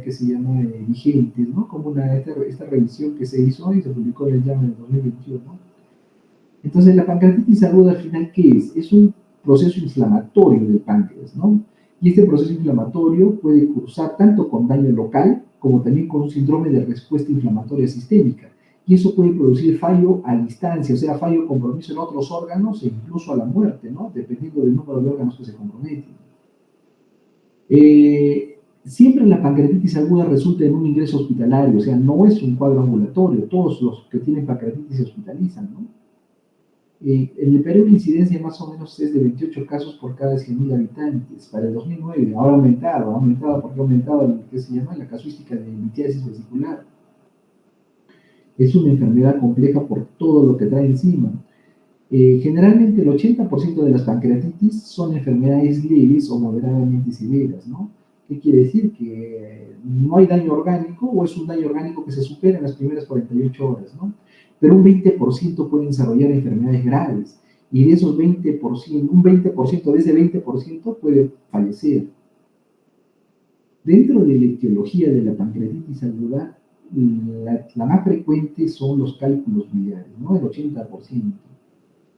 que se llama vigentes, ¿no? Como esta revisión que se hizo y se publicó en el JAMA en el 2021. Entonces, la pancreatitis aguda al final, ¿qué es? Es un proceso inflamatorio del páncreas, ¿no? Y este proceso inflamatorio puede cursar tanto con daño local como también con un síndrome de respuesta inflamatoria sistémica. Y eso puede producir fallo a distancia, o sea, fallo compromiso en otros órganos e incluso a la muerte, ¿no? Dependiendo del número de órganos que se comprometen. Siempre la pancreatitis aguda resulta en un ingreso hospitalario, o sea, no es un cuadro ambulatorio. Todos los que tienen pancreatitis se hospitalizan, ¿no? En el Perú la incidencia más o menos es de 28 casos por cada 100.000 habitantes. Para el 2009 ahora ha aumentado porque ha aumentado lo que se llama la casuística de litiasis vesicular. Es una enfermedad compleja por todo lo que trae encima. Generalmente el 80% de las pancreatitis son enfermedades leves o moderadamente severas, ¿no? ¿Qué quiere decir? Que no hay daño orgánico o es un daño orgánico que se supera en las primeras 48 horas, ¿no? Pero un 20% pueden desarrollar enfermedades graves y de esos 20%, un 20% de ese 20% puede fallecer. Dentro de la etiología de la pancreatitis aguda, la más frecuente son los cálculos biliares, ¿no? El 80%.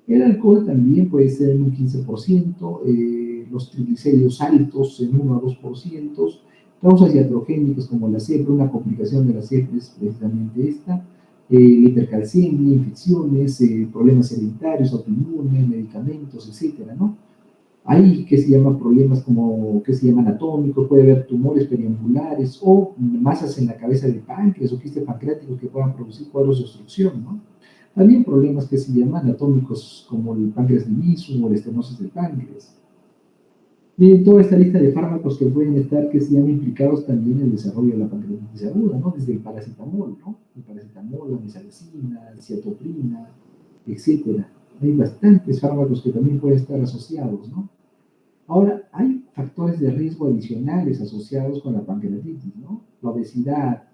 El alcohol también puede ser en un 15%, los triglicéridos altos en 1 a 2%, causas iatrogénicas como la sepra, una complicación de la sepra es precisamente esta, la hipercalcemia, infecciones, problemas hereditarios, autoinmunes, medicamentos, etcétera, ¿no? Hay que se llaman problemas como que se llaman anatómicos, puede haber tumores periangulares o masas en la cabeza del páncreas o quistes pancreáticos que puedan producir cuadros de obstrucción, ¿no? También problemas que se llaman anatómicos como el páncreas liso o la estenosis del páncreas. Miren toda esta lista de fármacos que pueden estar, que se llaman implicados también en el desarrollo de la pancreatitis aguda, ¿no? Desde el paracetamol, ¿no? El paracetamol, la mesalazina, la ciatoprina, etcétera. Hay bastantes fármacos que también pueden estar asociados, ¿no? Ahora, hay factores de riesgo adicionales asociados con la pancreatitis, ¿no? La obesidad,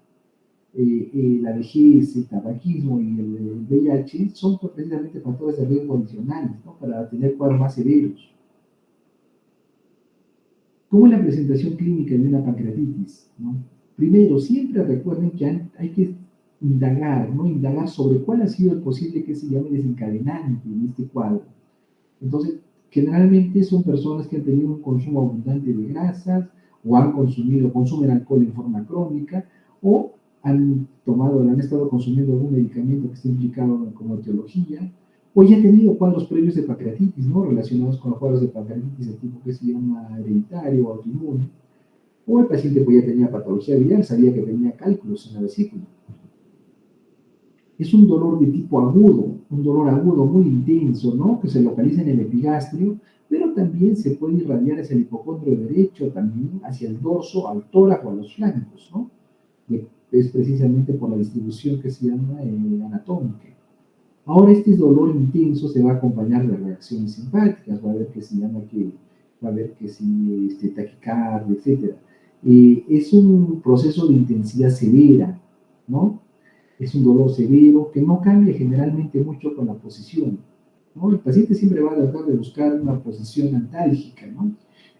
la vejez, el tabaquismo y el VIH son precisamente factores de riesgo adicionales, ¿no? Para tener cuadros más severos. ¿Cómo es la presentación clínica de una pancreatitis? ¿No? Primero, siempre recuerden que hay que indagar, ¿no? Indagar sobre cuál ha sido el posible que se llame desencadenante en este cuadro. Entonces, generalmente son personas que han tenido un consumo abundante de grasas o consumen alcohol en forma crónica o han estado consumiendo algún medicamento que esté implicado como etiología, o ya han tenido cuadros previos de pancreatitis, ¿no? Relacionados con los cuadros de pancreatitis de tipo que se llama hereditario o autoinmune, o el paciente pues ya tenía patología biliar, sabía que tenía cálculos en la vesícula. Es un dolor de tipo agudo, un dolor agudo muy intenso, ¿no? Que se localiza en el epigastrio, pero también se puede irradiar hacia el hipocondrio derecho, también hacia el dorso, al tórax o a los flancos, ¿no? Es precisamente por la distribución que se llama anatómica. Ahora este dolor intenso se va a acompañar de reacciones simpáticas, va a haber que se llama que, va a haber que si taquicardia, etc. Es un proceso de intensidad severa, ¿no? Es un dolor severo que no cambia generalmente mucho con la posición, ¿no? El paciente siempre va a tratar de buscar una posición antálgica, ¿no?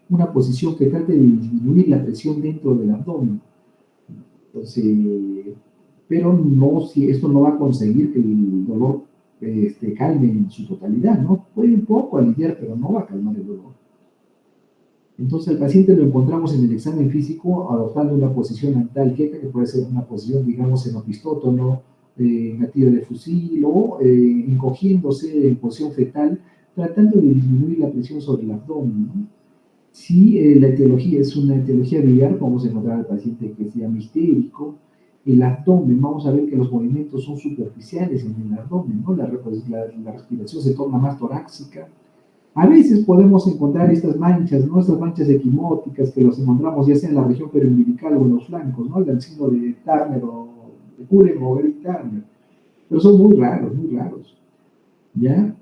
Una posición que trate de disminuir la presión dentro del abdomen. Entonces, pero no, si esto no va a conseguir que el dolor calme en su totalidad, ¿no? Puede un poco aliviar, pero no va a calmar el dolor. Entonces al paciente lo encontramos en el examen físico adoptando una posición antálgica, que puede ser una posición, digamos, en opistótono, gatillo de fusil, o encogiéndose en posición fetal, tratando de disminuir la presión sobre el abdomen, ¿no? Si la etiología es una etiología biliar, vamos a encontrar al paciente que se llama histérico. El abdomen, vamos a ver que los movimientos son superficiales en el abdomen, ¿no? La respiración se torna más torácica. A veces podemos encontrar estas manchas, ¿no? Estas manchas equimóticas que los encontramos ya sea en la región periumbilical o en los flancos, ¿no? El signo de Turner o de Cullen o Eric Turner. Pero son muy raros, muy raros. ¿Ya?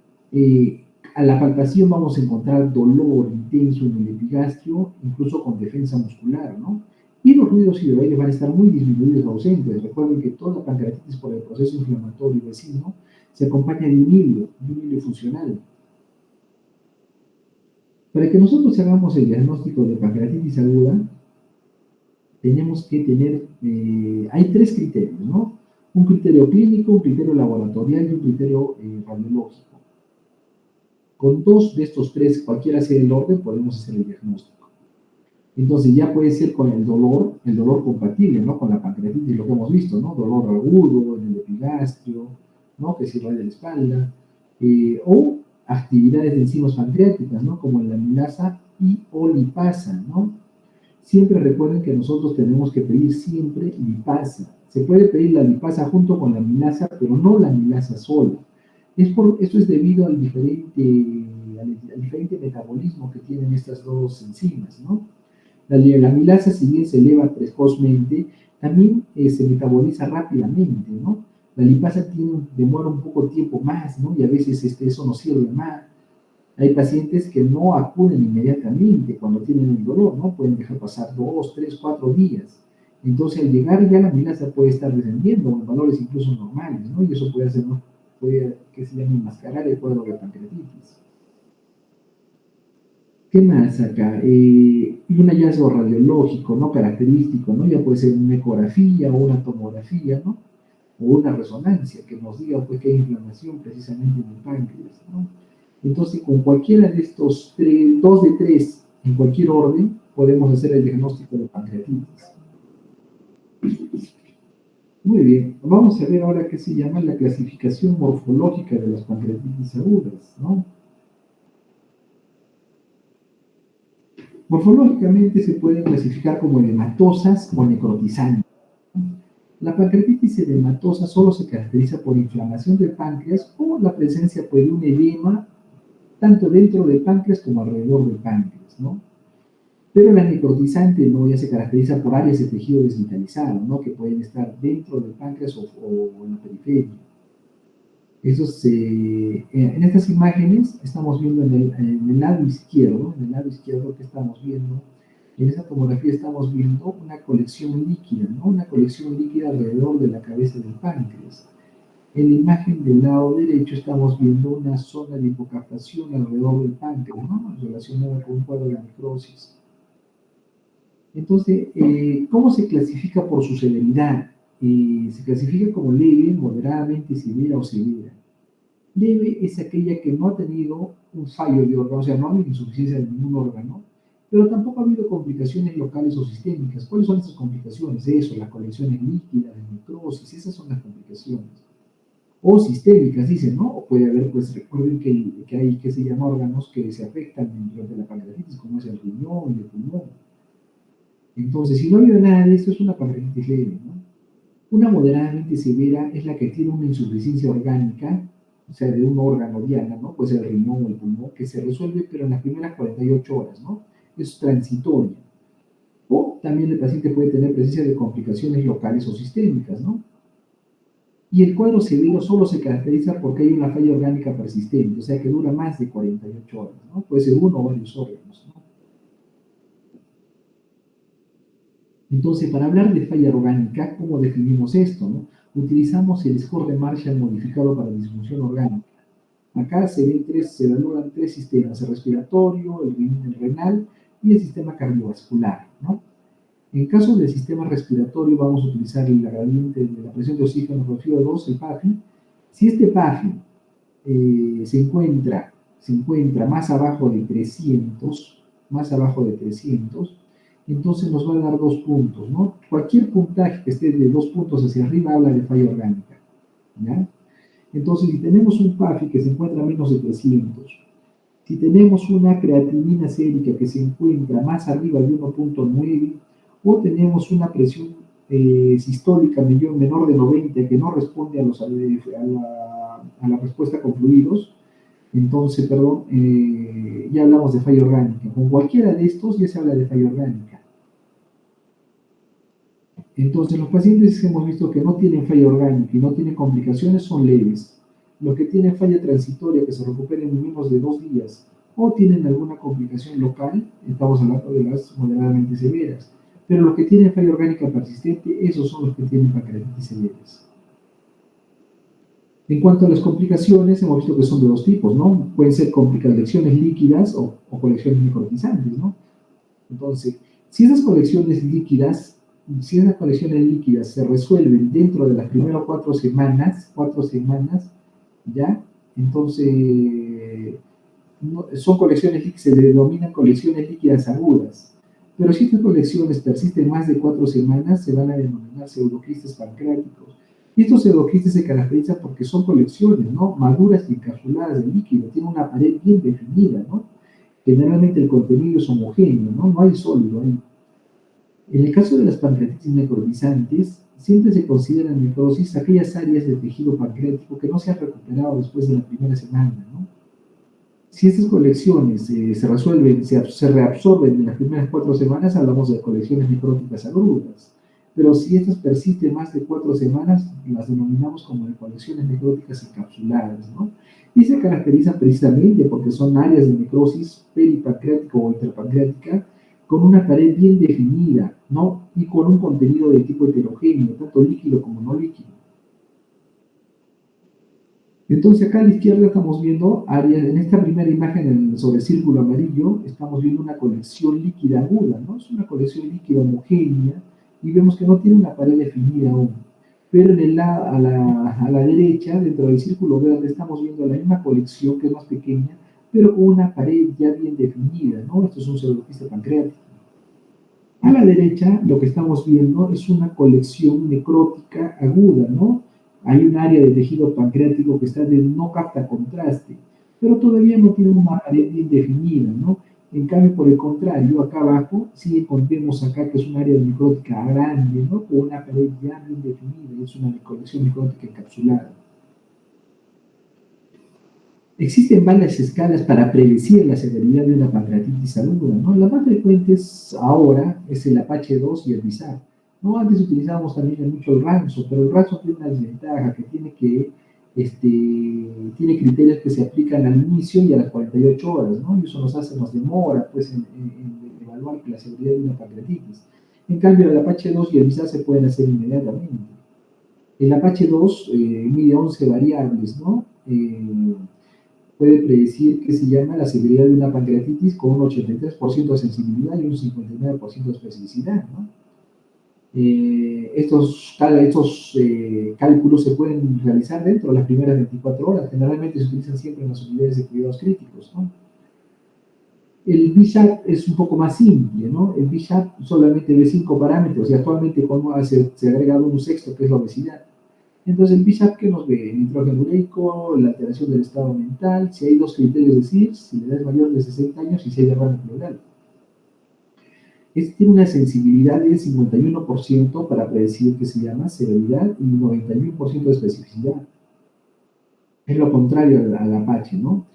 A la palpación vamos a encontrar dolor intenso en el epigastrio, incluso con defensa muscular, ¿no? Y los ruidos hidroaéreos van a estar muy disminuidos o ausentes. Recuerden que toda pancreatitis por el proceso inflamatorio vecino se acompaña de un hilio funcional. Para que nosotros hagamos el diagnóstico de pancreatitis aguda, tenemos que tener, hay tres criterios, ¿no? Un criterio clínico, un criterio laboratorial y un criterio radiológico. Con dos de estos tres, cualquiera sea el orden, podemos hacer el diagnóstico. Entonces ya puede ser con el dolor compatible, ¿no? Con la pancreatitis, lo que hemos visto, ¿no? Dolor agudo en el epigastrio, ¿no? Que se irradia de la espalda, o actividades de enzimas pancreáticas, ¿no? Como la amilasa y o lipasa, ¿no? Siempre recuerden que nosotros tenemos que pedir siempre lipasa. Se puede pedir la lipasa junto con la amilasa, pero no la amilasa sola. Esto es debido al diferente metabolismo que tienen estas dos enzimas, ¿no? La amilasa, si bien se eleva precozmente, también se metaboliza rápidamente, ¿no? La lipasa demora un poco tiempo más, ¿no? Y a veces eso nos sirve más. Hay pacientes que no acuden inmediatamente cuando tienen el dolor, ¿no? Pueden dejar pasar 2, 3, 4 días. Entonces, al llegar ya la amilasa puede estar descendiendo en valores incluso normales, ¿no? Y eso puede hacer, ¿no? Puede que se llame enmascarar el cuadro de pancreatitis. ¿Qué más acá? Y un hallazgo radiológico, ¿no? Característico, ¿no? Ya puede ser una ecografía o una tomografía, ¿no? O una resonancia que nos diga pues, que hay inflamación precisamente en el páncreas, ¿no? Entonces, con cualquiera de estos dos de tres, en cualquier orden, podemos hacer el diagnóstico de pancreatitis. Muy bien, vamos a ver ahora qué se llama la clasificación morfológica de las pancreatitis agudas, ¿no? Morfológicamente se pueden clasificar como edematosas o necrotizantes. La pancreatitis edematosa solo se caracteriza por inflamación del páncreas o la presencia pues, de un edema tanto dentro del páncreas como alrededor del páncreas, ¿no? Pero la necrotizante no ya se caracteriza por áreas de tejido desvitalizado, ¿no? Que pueden estar dentro del páncreas o en la periferia. En estas imágenes estamos viendo en el lado izquierdo, que estamos viendo, en esta tomografía estamos viendo una colección líquida, ¿no? Una colección líquida alrededor de la cabeza del páncreas. En la imagen del lado derecho estamos viendo una zona de hipocaptación alrededor del páncreas, ¿no? Relacionada con un cuadro de necrosis. Entonces, ¿cómo se clasifica por su severidad? Se clasifica como leve, moderadamente severa o severa. Leve es aquella que no ha tenido un fallo de órgano, o sea, no ha habido insuficiencia de ningún órgano, pero tampoco ha habido complicaciones locales o sistémicas. ¿Cuáles son esas complicaciones? Eso, las colecciones líquidas, de necrosis, esas son las complicaciones. O sistémicas, dicen, ¿no? O puede haber, pues recuerden que hay, que se llama órganos que se afectan durante la pancreatitis, como es el riñón y el pulmón. Entonces, si no ha habido nada de esto, es una pancreatitis leve, ¿no? Una moderadamente severa es la que tiene una insuficiencia orgánica, o sea, de un órgano diana, ¿no? Puede ser el riñón o el pulmón, que se resuelve, pero en las primeras 48 horas, ¿no? Es transitoria. O también el paciente puede tener presencia de complicaciones locales o sistémicas, ¿no? Y el cuadro severo solo se caracteriza porque hay una falla orgánica persistente, o sea, que dura más de 48 horas, ¿no? Puede ser uno o varios órganos, ¿no? Entonces, para hablar de falla orgánica, ¿cómo definimos esto, no? Utilizamos el score de Marshall modificado para disfunción orgánica. Acá se valoran tres sistemas, el respiratorio, el renal y el sistema cardiovascular, ¿no? En caso del sistema respiratorio vamos a utilizar el gradiente de la presión de oxígeno por FiO2, el PAFI. Si este PAFI se encuentra más abajo de 300, entonces nos va a dar 2 puntos, ¿no? Cualquier puntaje que esté de 2 puntos hacia arriba habla de falla orgánica, ¿ya? Entonces, si tenemos un PAFI que se encuentra a menos de 300, si tenemos una creatinina sérica que se encuentra más arriba de 1.9, o tenemos una presión sistólica menor de 90 que no responde a la respuesta con fluidos, entonces, perdón, ya hablamos de falla orgánica. Con cualquiera de estos ya se habla de falla orgánica. Entonces, los pacientes que hemos visto que no tienen falla orgánica y no tienen complicaciones son leves. Los que tienen falla transitoria que se recuperen en menos de 2 días o tienen alguna complicación local, estamos hablando de las moderadamente severas. Pero los que tienen falla orgánica persistente, esos son los que tienen pancreatitis severas. En cuanto a las complicaciones, hemos visto que son de dos tipos, ¿no? Pueden ser colecciones líquidas o colecciones necrotizantes, ¿no? Entonces, si esas colecciones líquidas si esas colecciones líquidas se resuelven dentro de las primeras 4 semanas, ¿ya? Entonces, son colecciones que se denominan colecciones líquidas agudas. Pero si estas colecciones persisten más de 4 semanas, se van a denominar pseudoquistes pancreáticos. Y estos pseudoquistes se caracterizan porque son colecciones, ¿no? Maduras y encapsuladas de líquido, tienen una pared bien definida, ¿no? Generalmente el contenido es homogéneo, ¿no? No hay sólido ahí. En el caso de las pancreatitis necrotizantes, siempre se consideran necrosis aquellas áreas del tejido pancreático que no se han recuperado después de la primera semana, ¿no? Si estas colecciones se resuelven, se reabsorben en las primeras 4 semanas, hablamos de colecciones necróticas agudas. Pero si estas persisten más de 4 semanas, las denominamos como de colecciones necróticas encapsuladas, ¿no? Y se caracterizan precisamente porque son áreas de necrosis peripancreática o interpancreática con una pared bien definida, ¿no? Y con un contenido de tipo heterogéneo, tanto líquido como no líquido. Entonces acá a la izquierda estamos viendo áreas, en esta primera imagen sobre el círculo amarillo, estamos viendo una colección líquida aguda, ¿no? Es una colección líquida homogénea y vemos que no tiene una pared definida aún. Pero a la derecha, dentro del círculo verde, estamos viendo la misma colección que es más pequeña, pero con una pared ya bien definida, ¿no? Esto es un pseudoquiste pancreático. A la derecha, lo que estamos viendo es una colección necrótica aguda, ¿no? Hay un área de tejido pancreático que no capta contraste, pero todavía no tiene una pared bien definida, ¿no? En cambio, por el contrario, acá abajo, sí encontremos acá que es un área necrótica grande, ¿no? Con una pared ya bien definida, y es una colección necrótica encapsulada. Existen varias escalas para predecir la severidad de una pancreatitis aguda, ¿no? Las más frecuentes ahora es el Apache 2 y el BISAR, ¿no? Antes utilizábamos también mucho el Ranso, pero el Ranso tiene una desventaja que tiene criterios que se aplican al inicio y a las 48 horas, ¿no? Y eso nos demora, pues, en evaluar la severidad de una pancreatitis. En cambio, el Apache 2 y el BISAR se pueden hacer inmediatamente. El Apache 2 mide 11 variables, ¿no? Puede predecir que se llama la severidad de una pancreatitis con un 83% de sensibilidad y un 59% de especificidad, ¿no? Estos cálculos se pueden realizar dentro de las primeras 24 horas. Generalmente se utilizan siempre en las unidades de cuidados críticos, ¿no? El BISAP es un poco más simple, ¿no? El BISAP solamente ve 5 parámetros y actualmente se ha agregado un sexto que es la obesidad. Entonces, el BISAP, ¿qué nos ve? El nitrógeno ureico, la alteración del estado mental, si hay 2 criterios de CIRS, si la edad es mayor de 60 años y si hay derrame pleural. Este tiene una sensibilidad del 51% para predecir que se llama severidad y 91% de especificidad. Es lo contrario al Apache, ¿no?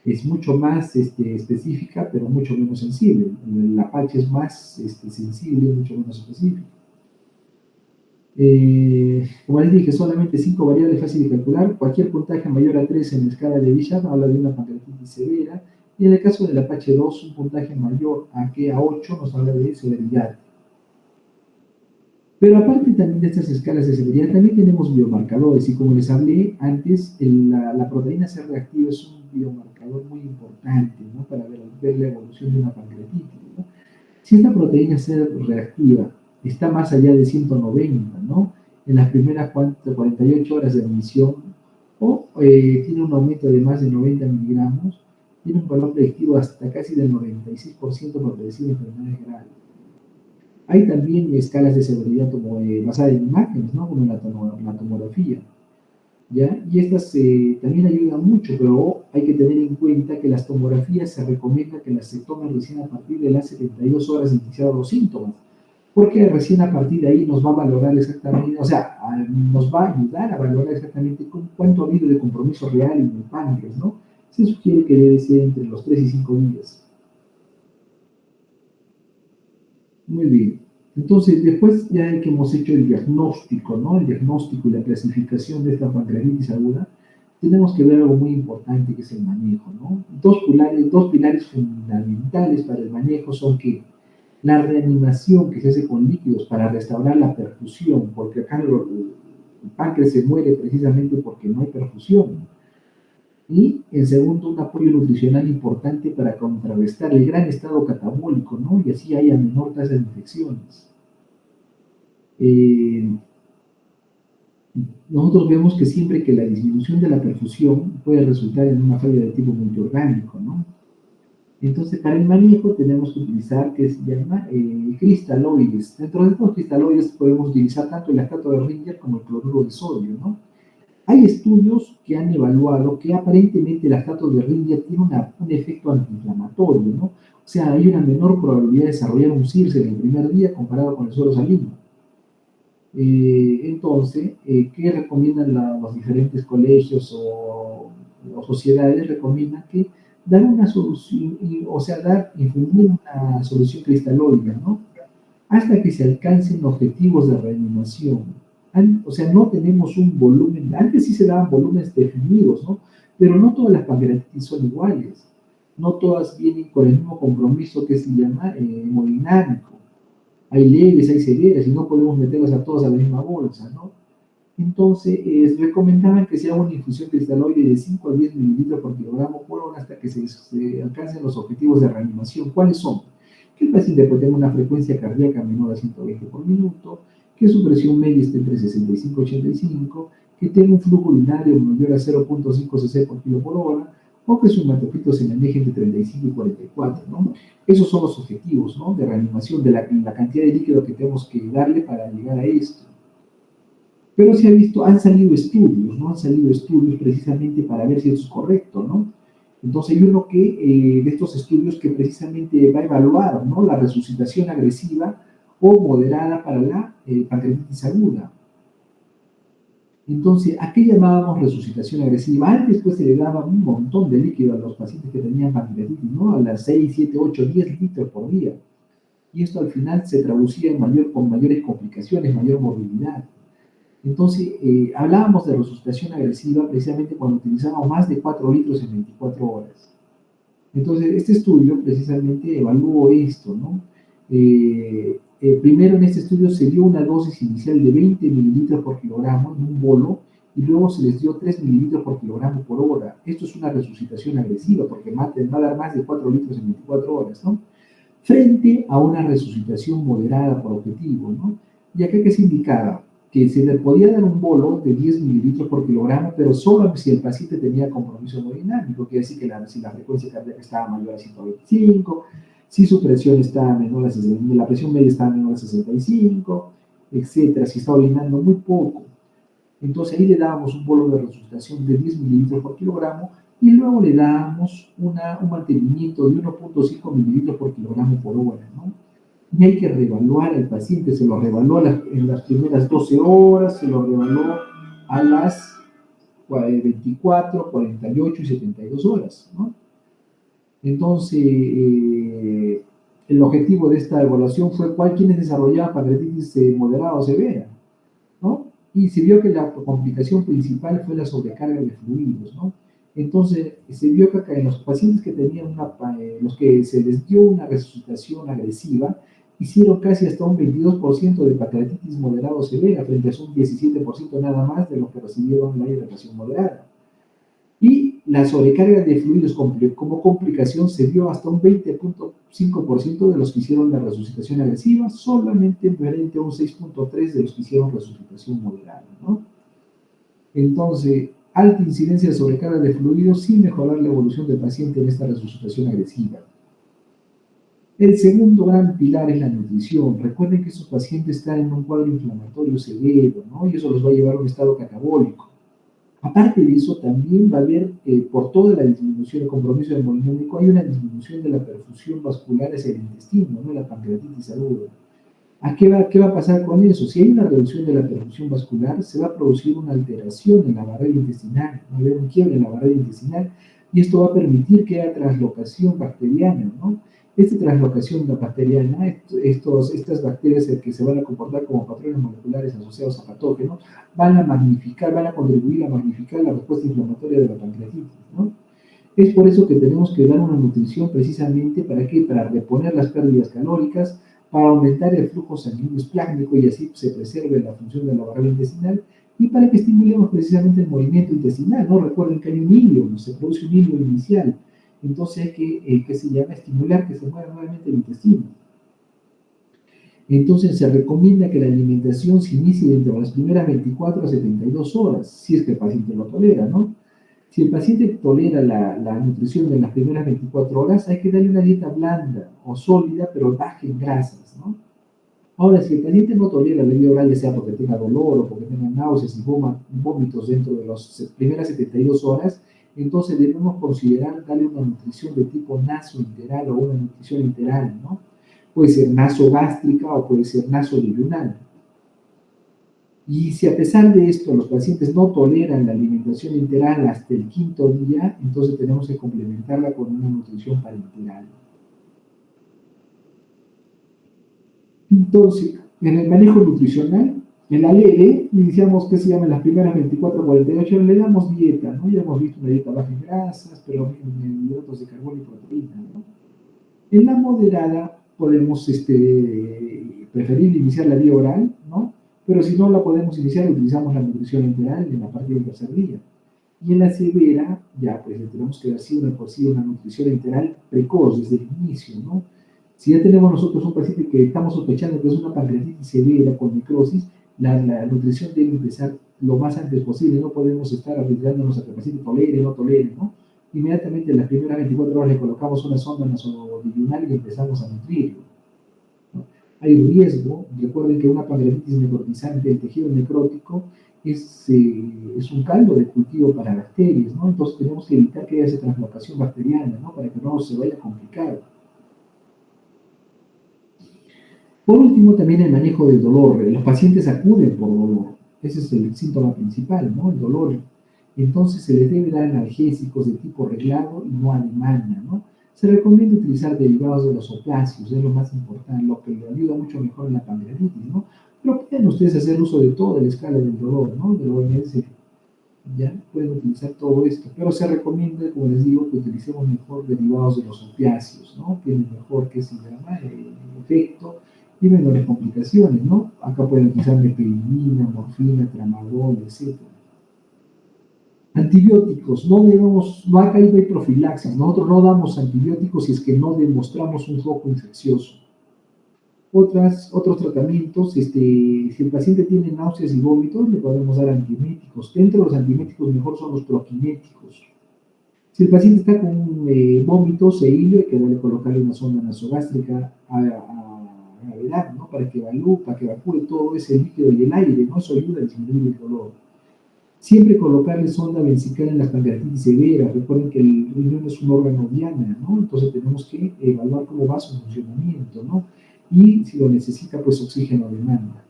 Es mucho más específica, pero mucho menos sensible. El Apache es más sensible, mucho menos específico. Como les dije, solamente 5 variables fáciles de calcular. Cualquier puntaje mayor a 3 en la escala de Bishop habla de una pancreatitis severa. Y en el caso del Apache 2, un puntaje mayor a 8 nos habla de severidad. Pero aparte también de estas escalas de severidad, también tenemos biomarcadores. Y como les hablé antes, la proteína C reactiva es un biomarcador muy importante, ¿no? Para ver la evolución de una pancreatitis, ¿no? Si esta proteína C reactiva está más allá de 190, ¿no? En las primeras 48 horas de admisión, o tiene un aumento de más de 90 miligramos, tiene un valor predictivo hasta casi del 96% para predecir enfermedades graves. Hay también escalas de severidad basadas en imágenes, ¿no? Como la tomografía, ¿ya? Y estas también ayudan mucho, pero hay que tener en cuenta que las tomografías se recomienda que las se tomen recién a partir de las 72 horas de iniciados los síntomas, porque recién a partir de ahí nos va a valorar exactamente, o sea, nos va a ayudar a valorar exactamente cuánto ha habido de compromiso real en el páncreas, ¿no? Se sugiere que debe ser entre los 3 y 5 días. Muy bien. Entonces, después ya de que hemos hecho el diagnóstico, ¿no? El diagnóstico y la clasificación de esta pancreatitis aguda, tenemos que ver algo muy importante que es el manejo, ¿no? Dos pilares fundamentales para el manejo son que la reanimación que se hace con líquidos para restaurar la perfusión, porque acá el páncreas se muere precisamente porque no hay perfusión. Y en segundo, un apoyo nutricional importante para contrarrestar el gran estado catabólico, ¿no? Y así haya menor tasa de infecciones. Eh, Nosotros vemos que siempre que la disminución de la perfusión puede resultar en una falla de tipo multiorgánico, ¿no? Entonces, para el manejo tenemos que utilizar, que se llama cristaloides. Dentro de estos cristaloides podemos utilizar tanto el lactato de Ringer como el cloruro de sodio, ¿no? Hay estudios que han evaluado que aparentemente el lactato de Ringer tiene un efecto antiinflamatorio, ¿no? O sea, hay una menor probabilidad de desarrollar un CIRSE en el primer día comparado con el suero salino. ¿Qué recomiendan los diferentes colegios o sociedades? Recomiendan que dar una solución, o sea, infundir una solución cristalóide, ¿no? Hasta que se alcancen objetivos de reanimación. O sea, no tenemos un volumen, antes sí se daban volúmenes definidos, ¿no? Pero no todas las pancreatitis son iguales, no todas vienen con el mismo compromiso que se llama hemodinámico. Hay leves, hay severas, y no podemos meterlas a todas a la misma bolsa, ¿no? Entonces, recomendaban que se haga una infusión cristaloide de 5 a 10 mililitros por kilogramo por hora hasta que se alcancen los objetivos de reanimación. ¿Cuáles son? Que el paciente puede tener una frecuencia cardíaca menor a 120 por minuto, que su presión media esté entre 65 y 85, que tenga un flujo urinario mayor a 0.5 cc por kilo por hora, o que su hematocrit se maneje entre 35 y 44, ¿no? Esos son los objetivos, ¿no? De reanimación, de la cantidad de líquido que tenemos que darle para llegar a esto. Pero se ha visto, han salido estudios, ¿no? Han salido estudios precisamente para ver si eso es correcto, ¿no? Entonces hay uno de estos estudios que precisamente va a evaluar, ¿no? La resucitación agresiva o moderada para la pancreatitis aguda. Entonces, ¿a qué llamábamos resucitación agresiva? Antes pues se le daba un montón de líquido a los pacientes que tenían pancreatitis, ¿no? A las 6, 7, 8, 10 litros por día. Y esto al final se traducía con mayores complicaciones, mayor morbilidad. Entonces, hablábamos de resucitación agresiva precisamente cuando utilizábamos más de 4 litros en 24 horas. Entonces, este estudio precisamente evaluó esto, ¿no? Primero en este estudio se dio una dosis inicial de 20 mililitros por kilogramo en un bolo y luego se les dio 3 mililitros por kilogramo por hora. Esto es una resucitación agresiva porque va a dar más de 4 litros en 24 horas, ¿no? Frente a una resucitación moderada por objetivo, ¿no? Y acá que se indicaba que se le podía dar un bolo de 10 mililitros por kilogramo, pero solo si el paciente tenía compromiso hemodinámico, quiere decir que si la frecuencia cardíaca estaba mayor a 125, si su presión estaba menor a 60, la presión media estaba menor a 65, etcétera, si estaba orinando muy poco. Entonces ahí le dábamos un bolo de resucitación de 10 mililitros por kilogramo y luego le dábamos un mantenimiento de 1.5 mililitros por kilogramo por hora, ¿no? Y hay que reevaluar al paciente, se lo reevaluó en las primeras 12 horas, se lo reevaluó a las 24, 48 y 72 horas, ¿no? Entonces, el objetivo de esta evaluación fue quienes desarrollaban pancreatitis moderada o severa, ¿no? Y se vio que la complicación principal fue la sobrecarga de fluidos, ¿no? Entonces, se vio que en los pacientes que tenían los que se les dio una resucitación agresiva, hicieron casi hasta un 22% de pancreatitis moderada o severa, frente a un 17% nada más de los que recibieron la hidratación moderada. Y la sobrecarga de fluidos como complicación se vio hasta un 20.5% de los que hicieron la resucitación agresiva, solamente frente a un 6.3% de los que hicieron resucitación moderada, ¿no? Entonces, alta incidencia de sobrecarga de fluidos sin mejorar la evolución del paciente en esta resucitación agresiva. El segundo gran pilar es la nutrición. Recuerden que estos pacientes están en un cuadro inflamatorio severo, ¿no? Y eso los va a llevar a un estado catabólico. Aparte de eso, también va a haber, por toda la disminución del compromiso hemodinámico, hay una disminución de la perfusión vascular hacia el intestino, ¿no? La pancreatitis aguda. ¿Qué va a pasar con eso? Si hay una reducción de la perfusión vascular, se va a producir una alteración en la barrera intestinal, va a haber un quiebre en la barrera intestinal, y esto va a permitir que haya translocación bacteriana, ¿no? Esta translocación bacteriana, estas bacterias que se van a comportar como patrones moleculares asociados a patógenos, van a contribuir a magnificar la respuesta inflamatoria de la pancreatitis, ¿no? Es por eso que tenemos que dar una nutrición precisamente ¿para qué? Para reponer las pérdidas calóricas, para aumentar el flujo sanguíneo esplácnico y así se preserve la función de la barrera intestinal y para que estimulemos precisamente el movimiento intestinal, ¿no? Recuerden que hay un hilio, se produce un hilio inicial, entonces hay que se llama estimular que se mueva nuevamente el intestino. Entonces se recomienda que la alimentación se inicie dentro de las primeras 24 a 72 horas, si es que el paciente lo tolera, ¿no? Si el paciente tolera la nutrición en las primeras 24 horas, hay que darle una dieta blanda o sólida, pero baja en grasas, ¿no? Ahora, si el paciente no tolera la vía oral, ya sea porque tenga dolor o porque tenga náuseas y vómitos dentro de las primeras 72 horas, entonces debemos considerar darle una nutrición de tipo nasointeral o una nutrición enteral, ¿no? Puede ser nasogástrica o puede ser nasojejunal. Y si a pesar de esto los pacientes no toleran la alimentación enteral hasta el quinto día, entonces tenemos que complementarla con una nutrición parenteral. Entonces, en el manejo nutricional, en la LL, iniciamos que se llama en las primeras 24 a 48 horas, le damos dieta, ¿no? Ya hemos visto una dieta baja en grasas, pero en hidratos de carbono y proteína, ¿no? En la moderada podemos preferir iniciar la vía oral, ¿no? Pero si no la podemos iniciar, utilizamos la nutrición enteral en la parte del tercer día. Y en la severa, ya pues le tenemos que dar sí una nutrición enteral precoz desde el inicio, ¿no? Si ya tenemos nosotros un paciente que estamos sospechando que es una pancreatitis severa con necrosis, la nutrición debe empezar lo más antes posible. No podemos estar arriesgándonos a que el paciente tolere o no tolere, ¿no? Inmediatamente en las primeras 24 horas le colocamos una sonda nasodivinal y empezamos a nutrirlo, ¿no? Hay riesgo, recuerden que una pancreatitis necrotizante, el tejido necrótico, es un caldo de cultivo para bacterias, ¿no? Entonces tenemos que evitar que haya esa translocación bacteriana, ¿no? Para que no se vaya a complicar. Por último, también el manejo del dolor. Los pacientes acuden por dolor. Ese es el síntoma principal, ¿no? El dolor. Entonces se les debe dar analgésicos de tipo reglado y no a demanda, ¿no? Se recomienda utilizar derivados de los opiáceos, es lo más importante, lo que le ayuda mucho mejor en la pancreatitis, ¿no? Pero pueden ustedes hacer uso de toda la escala del dolor, ¿no? Del OMS, ya pueden utilizar todo esto, pero se recomienda, como les digo, que utilicemos mejor derivados de los opiáceos, ¿no? Tienen mejor, que se llama, efecto y menores complicaciones, ¿no? Acá pueden utilizar meperidina, morfina, tramadol, etc. Antibióticos, no acá hay profilaxis, nosotros no damos antibióticos si es que no demostramos un foco infeccioso. Otros tratamientos, si el paciente tiene náuseas y vómitos, le podemos dar antieméticos. Dentro de los antieméticos mejor son los proquinéticos. Si el paciente está con vómitos e hilo, hay que colocarle una sonda nasogástrica a gravedad, ¿no? Para que evacúe todo ese líquido y el aire, ¿no? Eso ayuda a disminuir el dolor. Siempre colocarle sonda vesical en las pancreatitis severas. Recuerden que el riñón es un órgano diana, ¿no? Entonces tenemos que evaluar cómo va su funcionamiento, ¿no? Y si lo necesita, pues oxígeno a demanda.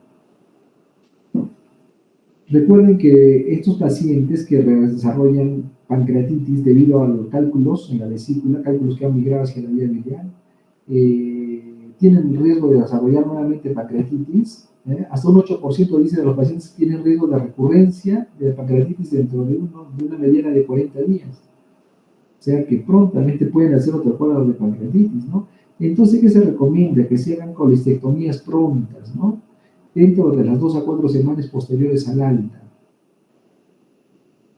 Recuerden que estos pacientes que desarrollan pancreatitis debido a los cálculos en la vesícula, cálculos que han migrado hacia la vía biliar, tienen riesgo de desarrollar nuevamente pancreatitis. Hasta un 8% dice de los pacientes tienen riesgo de recurrencia de pancreatitis dentro de una mediana de 40 días. O sea que prontamente pueden hacer otro cuadro de pancreatitis, ¿no? Entonces, ¿qué se recomienda? Que se hagan colestectomías prontas, ¿no? Dentro de las 2 a 4 semanas posteriores al alta.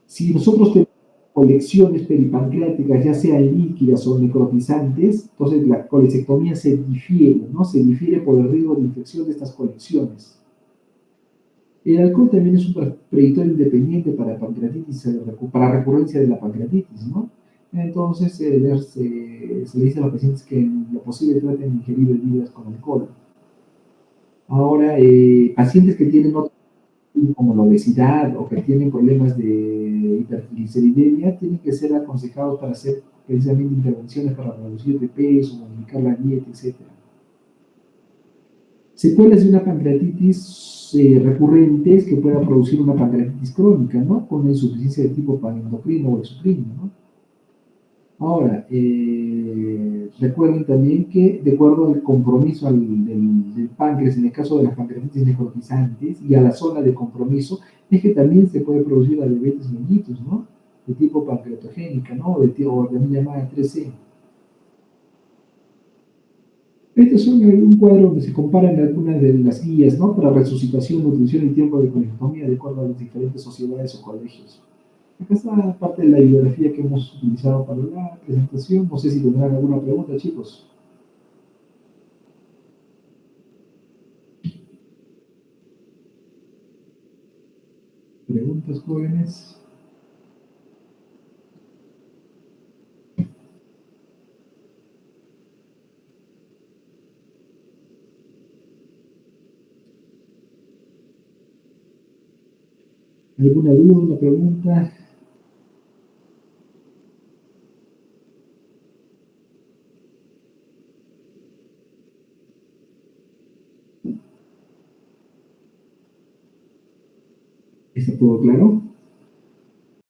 Si nosotros tenemos colecciones peripancreáticas, ya sean líquidas o necrotizantes, entonces la colestectomía se difiere, ¿no? Se difiere por el riesgo de infección de estas colecciones. El alcohol también es un predictor independiente para pancreatitis, para recurrencia de la pancreatitis, ¿no? Entonces se le dice a los pacientes que en lo posible traten de ingerir bebidas con alcohol. Ahora, pacientes que tienen otro como la obesidad o que tienen problemas de hipertrigliceridemia, tienen que ser aconsejados para hacer precisamente intervenciones para reducir de peso, modificar la dieta, etc. Secuelas de una pancreatitis recurrentes que pueda producir una pancreatitis crónica, ¿no? Con una insuficiencia de tipo panendocrino o exocrino, ¿no? Ahora, recuerden también que de acuerdo al compromiso del páncreas, en el caso de las pancreatitis necrotizantes, y a la zona de compromiso, es que también se puede producir la diabetes mellitus, ¿no? De tipo pancreatogénica, ¿no? O también llamada 3C. Estos son un cuadro donde se comparan algunas de las guías, ¿no? Para resucitación, nutrición y tiempo de colectomía de acuerdo a las diferentes sociedades o colegios. Acá está parte de la bibliografía que hemos utilizado para la presentación. No sé si tendrán alguna pregunta, chicos. Preguntas, jóvenes. ¿Alguna duda, una pregunta? ¿Está todo claro?